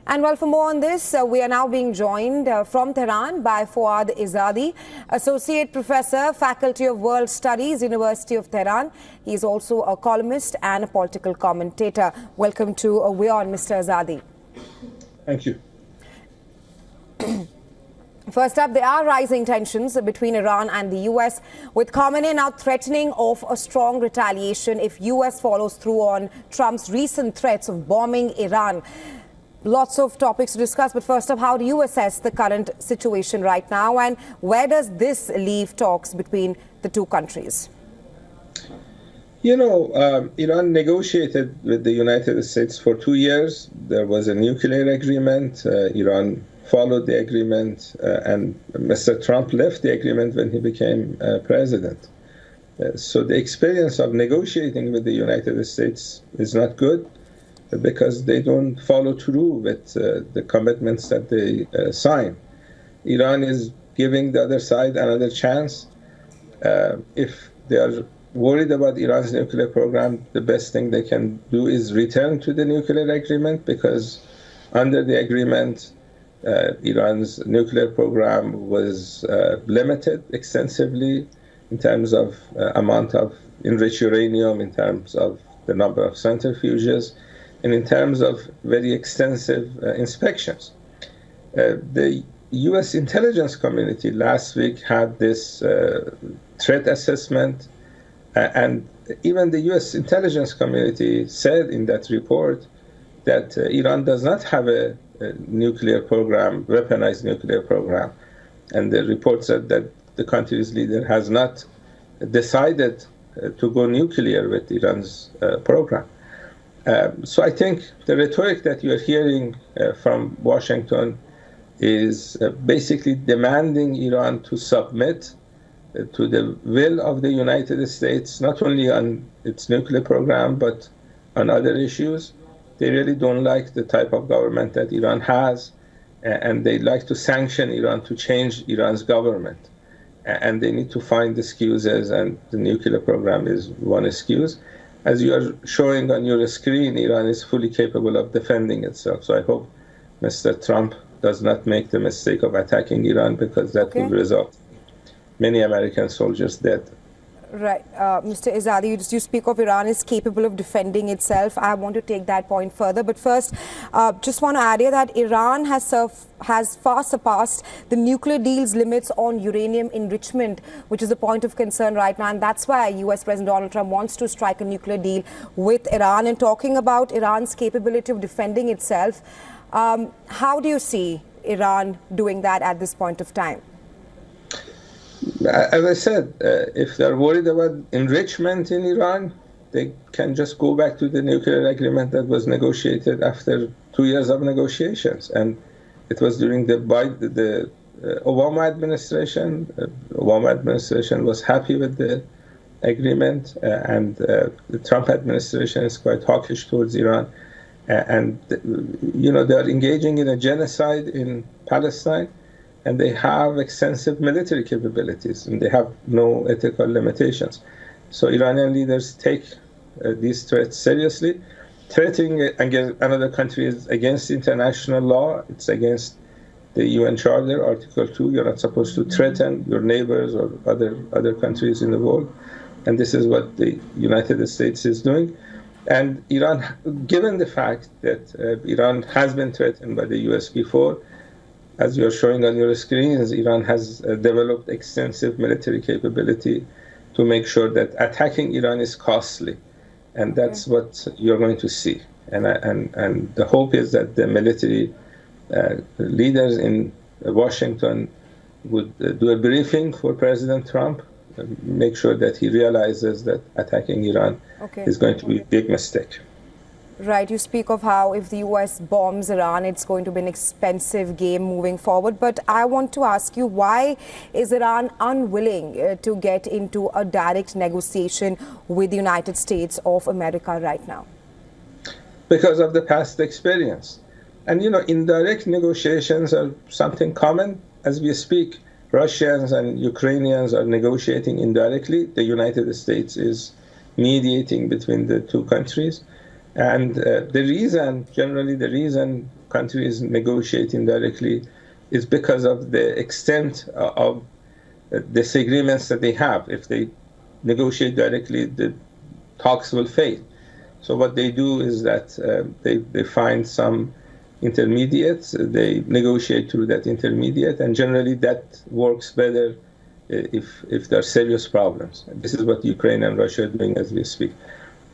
And well, for more on this, we are now being joined from Tehran by Fouad Izadi, Associate Professor, Faculty of World Studies, University of Tehran. He is also a columnist and a political commentator. Welcome to WION, Mr. Izadi. Thank you. First up, there are rising tensions between Iran and the US, with Khamenei now threatening of a strong retaliation if US follows through on Trump's recent threats of bombing Iran. Lots of topics to discuss, but first up, how do you assess the current situation right now, and where does this leave talks between the two countries? You know, Iran negotiated with the United States for 2 years. There was a nuclear agreement. Iran followed the agreement, and Mr. Trump left the agreement when he became president. So the experience of negotiating with the United States is not good, because they don't follow through with the commitments that they sign. Iran is giving the other side another chance. If they are worried about Iran's nuclear program, the best thing they can do is return to the nuclear agreement, because under the agreement, Iran's nuclear program was limited extensively in terms of amount of enriched uranium, in terms of the number of centrifuges, and in terms of very extensive inspections. The U.S. intelligence community last week had this threat assessment, and even the U.S. intelligence community said in that report that Iran does not have a nuclear program, weaponized nuclear program. And the report said that the country's leader has not decided to go nuclear with Iran's program. So I think the rhetoric that you're hearing from Washington is basically demanding Iran to submit to the will of the United States, not only on its nuclear program, but on other issues. They really don't like the type of government that Iran has, and they like to sanction Iran to change Iran's government. And they need to find excuses, and the nuclear program is one excuse. As you are showing on your screen, Iran is fully capable of defending itself. So I hope Mr. Trump does not make the mistake of attacking Iran, because that will result in many American soldiers dead. Right. Mr. Izadi, you speak of Iran is capable of defending itself. I want to take that point further. But first, just want to add here that Iran has far surpassed the nuclear deal's limits on uranium enrichment, which is a point of concern right now. And that's why US President Donald Trump wants to strike a nuclear deal with Iran. And talking about Iran's capability of defending itself, how do you see Iran doing that at this point of time? As I said, if they're worried about enrichment in Iran, they can just go back to the nuclear agreement that was negotiated after 2 years of negotiations. And it was during the Obama administration. Obama administration was happy with the agreement, and the Trump administration is quite hawkish towards Iran. And, you know, they're engaging in a genocide in Palestine, and they have extensive military capabilities, and they have no ethical limitations. So Iranian leaders take these threats seriously. Threatening another country is against international law. It's against the UN Charter, Article 2. You're not supposed to threaten your neighbors or other countries in the world. And this is what the United States is doing. And Iran, given the fact that Iran has been threatened by the US before, as you're showing on your screens, Iran has developed extensive military capability to make sure that attacking Iran is costly. And that's what you're going to see. And the hope is that the military leaders in Washington would do a briefing for President Trump, make sure that he realizes that attacking Iran is going to be a big mistake. Right, you speak of how if the US bombs Iran, it's going to be an expensive game moving forward. But I want to ask you, why is Iran unwilling to get into a direct negotiation with the United States of America right now? Because of the past experience. And, you know, indirect negotiations are something common as we speak. Russians and Ukrainians are negotiating indirectly. The United States is mediating between the two countries. And generally the reason countries negotiating directly is because of the extent of disagreements that they have. If they negotiate directly, the talks will fail. So what they do is that they find some intermediate, they negotiate through that intermediate, and generally that works better if there are serious problems. This is what Ukraine and Russia are doing as we speak.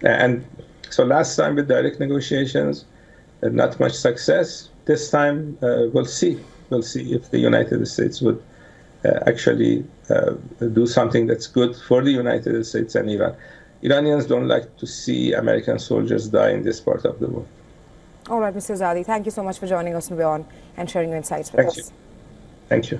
And so last time with direct negotiations, not much success. This time, we'll see. We'll see if the United States would actually do something that's good for the United States and Iran. Iranians don't like to see American soldiers die in this part of the world. All right, Mr. Azadi, thank you so much for joining us on WION and sharing your insights with us. Thank you.